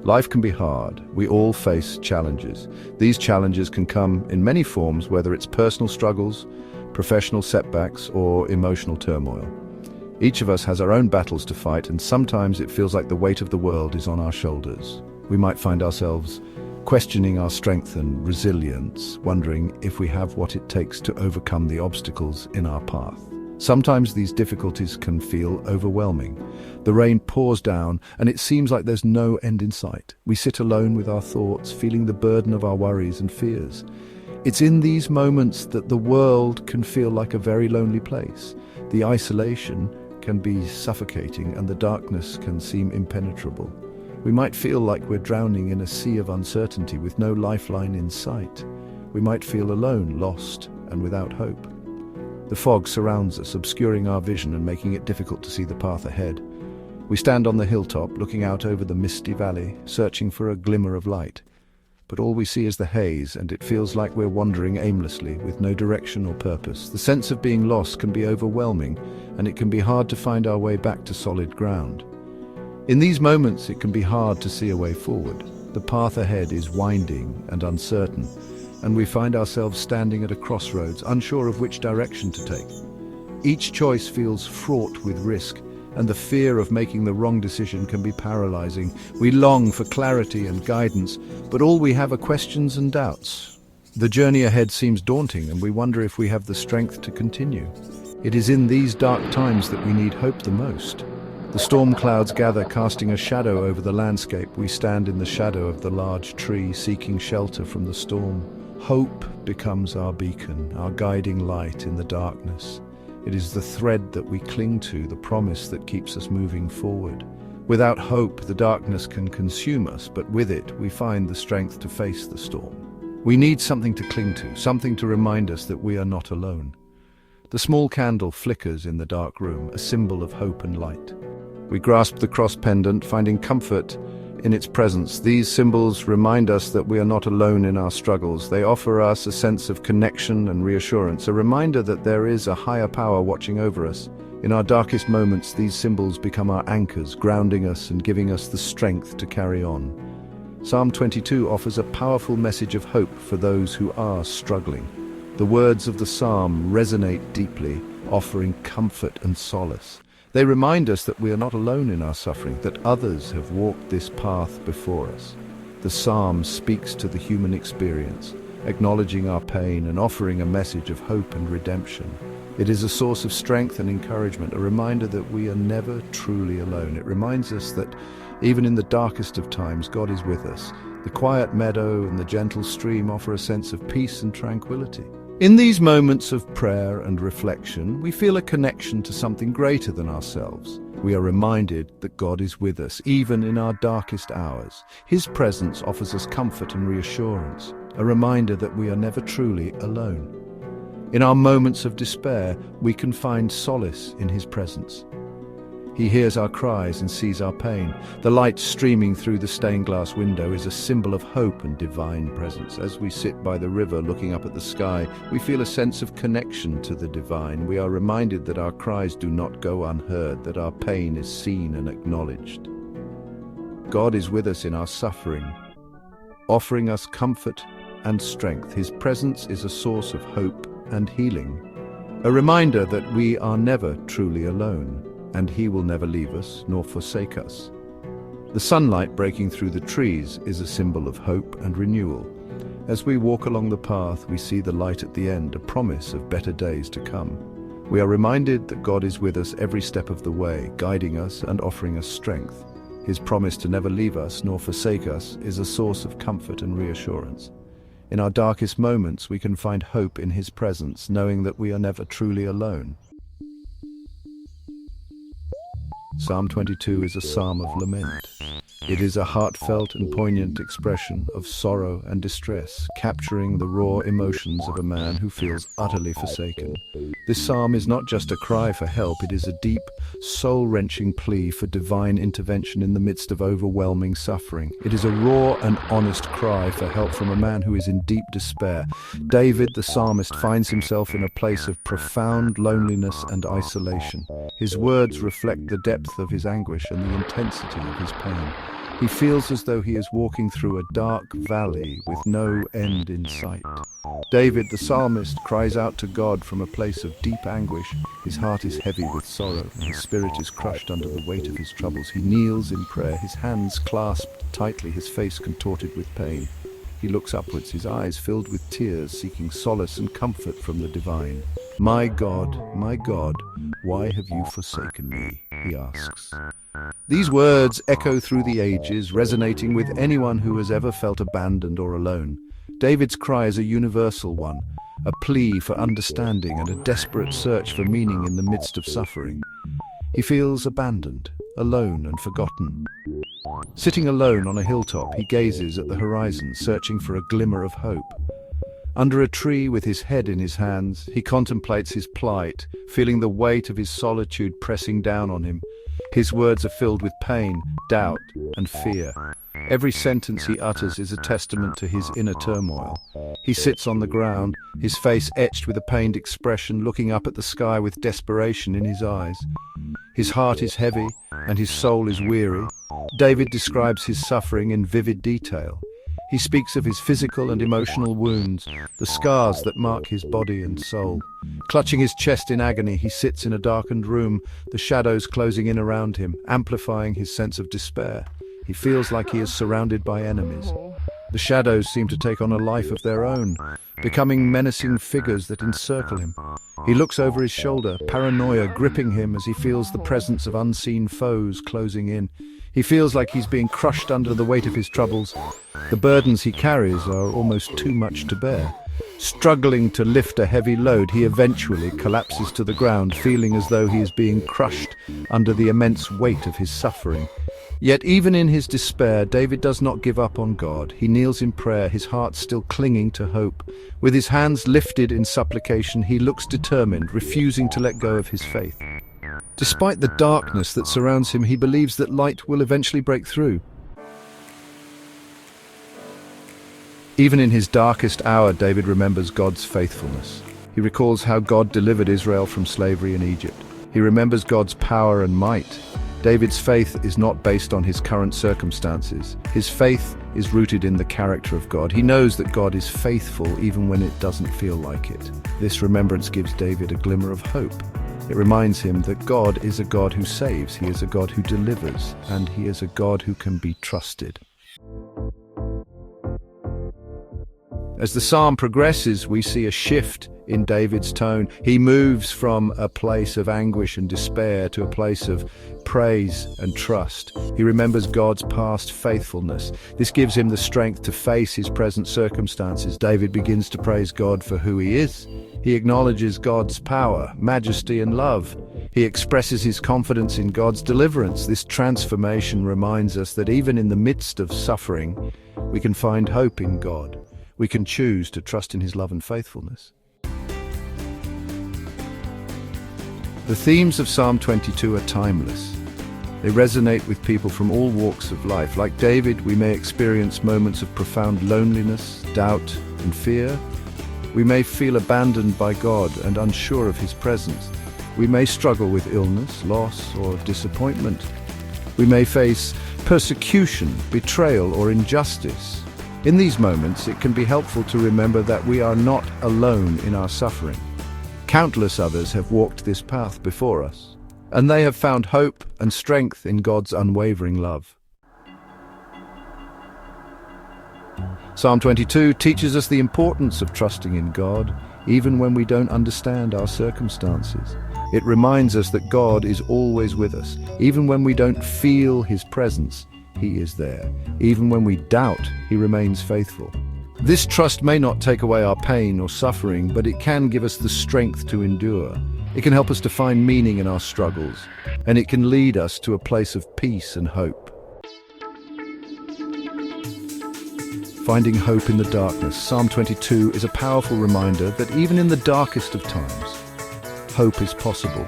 Life can be hard. We all face challenges. These challenges can come in many forms, whether it's personal struggles, professional setbacks, or emotional turmoil. Each of us has our own battles to fight, and sometimes it feels like the weight of the world is on our shoulders. We might find ourselves questioning our strength and resilience, wondering if we have what it takes to overcome the obstacles in our path. Sometimes these difficulties can feel overwhelming. The rain pours down, and it seems like there's no end in sight. We sit alone with our thoughts, feeling the burden of our worries and fears. It's in these moments that the world can feel like a very lonely place. The isolation can be suffocating, and the darkness can seem impenetrable. We might feel like we're drowning in a sea of uncertainty with no lifeline in sight. We might feel alone, lost, and without hope. The fog surrounds us, obscuring our vision and making it difficult to see the path ahead. We stand on the hilltop, looking out over the misty valley, searching for a glimmer of light. But all we see is the haze, and it feels like we're wandering aimlessly, with no direction or purpose. The sense of being lost can be overwhelming, and it can be hard to find our way back to solid ground. In these moments, it can be hard to see a way forward. The path ahead is winding and uncertain, and we find ourselves standing at a crossroads, unsure of which direction to take. Each choice feels fraught with risk, and the fear of making the wrong decision can be paralyzing. We long for clarity and guidance, but all we have are questions and doubts. The journey ahead seems daunting, and we wonder if we have the strength to continue. It is in these dark times that we need hope the most. The storm clouds gather, casting a shadow over the landscape. We stand in the shadow of the large tree, seeking shelter from the storm. Hope becomes our beacon, our guiding light in the darkness. It is the thread that we cling to, the promise that keeps us moving forward. Without hope, the darkness can consume us, but with it, we find the strength to face the storm. We need something to cling to, something to remind us that we are not alone. The small candle flickers in the dark room, a symbol of hope and light. We grasp the cross pendant, finding comfort in its presence. These symbols remind us that we are not alone in our struggles. They offer us a sense of connection and reassurance, a reminder that there is a higher power watching over us. In our darkest moments, these symbols become our anchors, grounding us and giving us the strength to carry on. Psalm 22 offers a powerful message of hope for those who are struggling. The words of the psalm resonate deeply, offering comfort and solace. They remind us that we are not alone in our suffering, that others have walked this path before us. The psalm speaks to the human experience, acknowledging our pain and offering a message of hope and redemption. It is a source of strength and encouragement, a reminder that we are never truly alone. It reminds us that even in the darkest of times, God is with us. The quiet meadow and the gentle stream offer a sense of peace and tranquility. In these moments of prayer and reflection, we feel a connection to something greater than ourselves. We are reminded that God is with us, even in our darkest hours. His presence offers us comfort and reassurance, a reminder that we are never truly alone. In our moments of despair, we can find solace in His presence. He hears our cries and sees our pain. The light streaming through the stained glass window is a symbol of hope and divine presence. As we sit by the river looking up at the sky, we feel a sense of connection to the divine. We are reminded that our cries do not go unheard, that our pain is seen and acknowledged. God is with us in our suffering, offering us comfort and strength. His presence is a source of hope and healing, a reminder that we are never truly alone, and He will never leave us nor forsake us. The sunlight breaking through the trees is a symbol of hope and renewal. As we walk along the path, we see the light at the end, a promise of better days to come. We are reminded that God is with us every step of the way, guiding us and offering us strength. His promise to never leave us nor forsake us is a source of comfort and reassurance. In our darkest moments, we can find hope in His presence, knowing that we are never truly alone. Psalm 22 is a psalm of lament. It is a heartfelt and poignant expression of sorrow and distress, capturing the raw emotions of a man who feels utterly forsaken. This psalm is not just a cry for help, it is a deep, soul-wrenching plea for divine intervention in the midst of overwhelming suffering. It is a raw and honest cry for help from a man who is in deep despair. David, the psalmist, finds himself in a place of profound loneliness and isolation. His words reflect the depth of his anguish and the intensity of his pain. He feels as though he is walking through a dark valley with no end in sight. David, the psalmist, cries out to God from a place of deep anguish. His heart is heavy with sorrow, and his spirit is crushed under the weight of his troubles. He kneels in prayer, his hands clasped tightly, his face contorted with pain. He looks upwards, his eyes filled with tears, seeking solace and comfort from the divine. My God, why have you forsaken me?" he asks. These words echo through the ages, resonating with anyone who has ever felt abandoned or alone. David's cry is a universal one, a plea for understanding and a desperate search for meaning in the midst of suffering. He feels abandoned, alone and forgotten. Sitting alone on a hilltop, he gazes at the horizon, searching for a glimmer of hope. Under a tree with his head in his hands, he contemplates his plight, feeling the weight of his solitude pressing down on him. His words are filled with pain, doubt, and fear. Every sentence he utters is a testament to his inner turmoil. He sits on the ground, his face etched with a pained expression, looking up at the sky with desperation in his eyes. His heart is heavy, and his soul is weary. David describes his suffering in vivid detail. He speaks of his physical and emotional wounds, the scars that mark his body and soul. Clutching his chest in agony, he sits in a darkened room, the shadows closing in around him, amplifying his sense of despair. He feels like he is surrounded by enemies. The shadows seem to take on a life of their own, becoming menacing figures that encircle him. He looks over his shoulder, paranoia gripping him as he feels the presence of unseen foes closing in. He feels like he's being crushed under the weight of his troubles. The burdens he carries are almost too much to bear. Struggling to lift a heavy load, he eventually collapses to the ground, feeling as though he is being crushed under the immense weight of his suffering. Yet even in his despair, David does not give up on God. He kneels in prayer, his heart still clinging to hope. With his hands lifted in supplication, he looks determined, refusing to let go of his faith. Despite the darkness that surrounds him, he believes that light will eventually break through. Even in his darkest hour, David remembers God's faithfulness. He recalls how God delivered Israel from slavery in Egypt. He remembers God's power and might. David's faith is not based on his current circumstances. His faith is rooted in the character of God. He knows that God is faithful even when it doesn't feel like it. This remembrance gives David a glimmer of hope. It reminds him that God is a God who saves, He is a God who delivers, and He is a God who can be trusted. As the psalm progresses, we see a shift in David's tone. He moves from a place of anguish and despair to a place of praise and trust. He remembers God's past faithfulness. This gives him the strength to face his present circumstances. David begins to praise God for who He is. He acknowledges God's power, majesty, and love. He expresses his confidence in God's deliverance. This transformation reminds us that even in the midst of suffering, we can find hope in God. We can choose to trust in His love and faithfulness. The themes of Psalm 22 are timeless. They resonate with people from all walks of life. Like David, we may experience moments of profound loneliness, doubt, and fear. We may feel abandoned by God and unsure of His presence. We may struggle with illness, loss, or disappointment. We may face persecution, betrayal, or injustice. In these moments, it can be helpful to remember that we are not alone in our suffering. Countless others have walked this path before us, and they have found hope and strength in God's unwavering love. Psalm 22 teaches us the importance of trusting in God, even when we don't understand our circumstances. It reminds us that God is always with us. Even when we don't feel His presence, He is there. Even when we doubt, He remains faithful. This trust may not take away our pain or suffering, but it can give us the strength to endure. It can help us to find meaning in our struggles, and it can lead us to a place of peace and hope. Finding hope in the darkness, Psalm 22 is a powerful reminder that even in the darkest of times, hope is possible.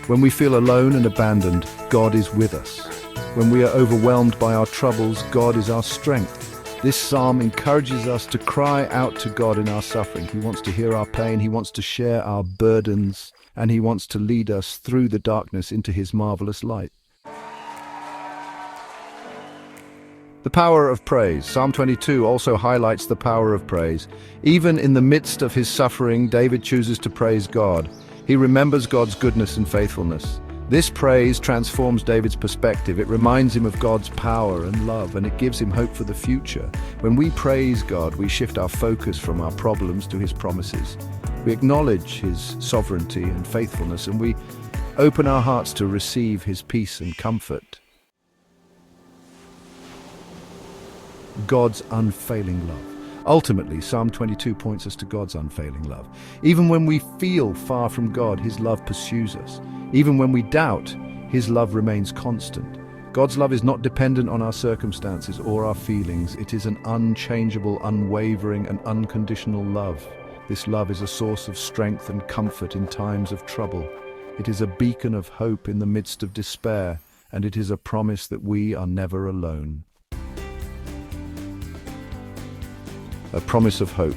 When we feel alone and abandoned, God is with us. When we are overwhelmed by our troubles, God is our strength. This psalm encourages us to cry out to God in our suffering. He wants to hear our pain, He wants to share our burdens, and He wants to lead us through the darkness into His marvelous light. The power of praise. Psalm 22 also highlights the power of praise. Even in the midst of his suffering, David chooses to praise God. He remembers God's goodness and faithfulness. This praise transforms David's perspective. It reminds him of God's power and love, and it gives him hope for the future. When we praise God, we shift our focus from our problems to his promises. We acknowledge his sovereignty and faithfulness, and we open our hearts to receive his peace and comfort. God's unfailing love. Ultimately, Psalm 22 points us to God's unfailing love. Even when we feel far from God, his love pursues us. Even when we doubt, his love remains constant. God's love is not dependent on our circumstances or our feelings. It is an unchangeable, unwavering, and unconditional love. This love is a source of strength and comfort in times of trouble. It is a beacon of hope in the midst of despair, and it is a promise that we are never alone. A promise of hope.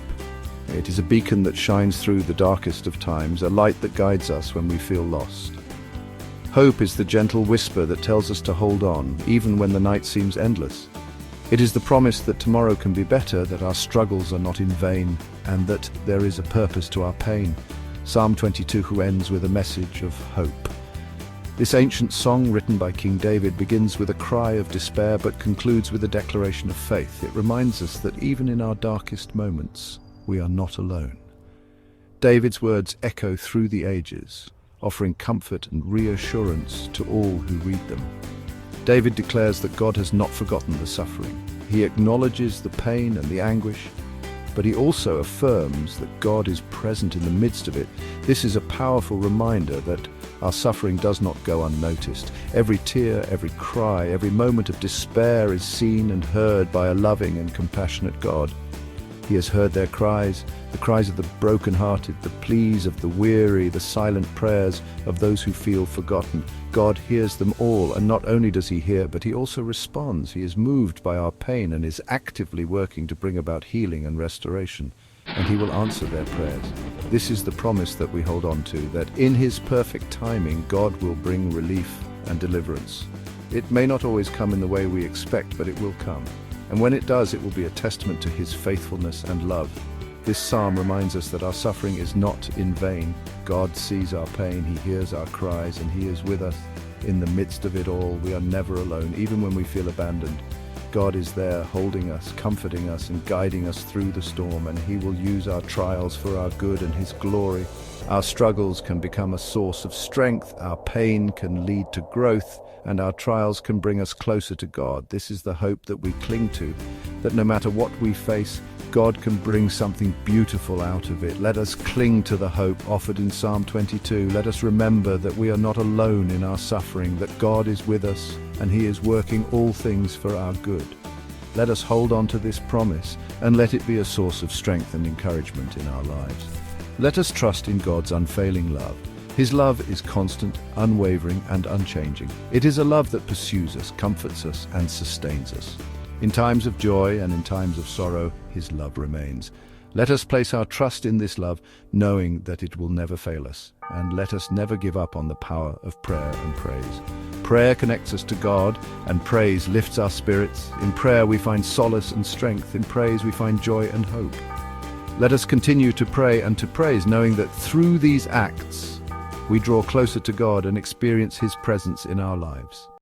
It is a beacon that shines through the darkest of times, a light that guides us when we feel lost. Hope is the gentle whisper that tells us to hold on, even when the night seems endless. It is the promise that tomorrow can be better, that our struggles are not in vain, and that there is a purpose to our pain. Psalm 22 ends with a message of hope. This ancient song, written by King David, begins with a cry of despair but concludes with a declaration of faith. It reminds us that even in our darkest moments, we are not alone. David's words echo through the ages, offering comfort and reassurance to all who read them. David declares that God has not forgotten the suffering. He acknowledges the pain and the anguish, but he also affirms that God is present in the midst of it. This is a powerful reminder that our suffering does not go unnoticed. Every tear, every cry, every moment of despair is seen and heard by a loving and compassionate God. He has heard their cries, the cries of the brokenhearted, the pleas of the weary, the silent prayers of those who feel forgotten. God hears them all, and not only does he hear, but he also responds. He is moved by our pain and is actively working to bring about healing and restoration, and he will answer their prayers. This is the promise that we hold on to, that in his perfect timing, God will bring relief and deliverance. It may not always come in the way we expect, but it will come. And when it does, it will be a testament to his faithfulness and love. This psalm reminds us that our suffering is not in vain. God sees our pain, he hears our cries, and he is with us in the midst of it all. We are never alone, even when we feel abandoned. God is there, holding us, comforting us, and guiding us through the storm, and he will use our trials for our good and his glory. Our struggles can become a source of strength, our pain can lead to growth, and our trials can bring us closer to God. This is the hope that we cling to, that no matter what we face, God can bring something beautiful out of it. Let us cling to the hope offered in Psalm 22. Let us remember that we are not alone in our suffering, that God is with us and he is working all things for our good. Let us hold on to this promise and let it be a source of strength and encouragement in our lives. Let us trust in God's unfailing love. His love is constant, unwavering, and unchanging. It is a love that pursues us, comforts us, and sustains us. In times of joy and in times of sorrow, his love remains. Let us place our trust in this love, knowing that it will never fail us. And let us never give up on the power of prayer and praise. Prayer connects us to God, and praise lifts our spirits. In prayer we find solace and strength. In praise we find joy and hope. Let us continue to pray and to praise, knowing that through these acts, we draw closer to God and experience his presence in our lives.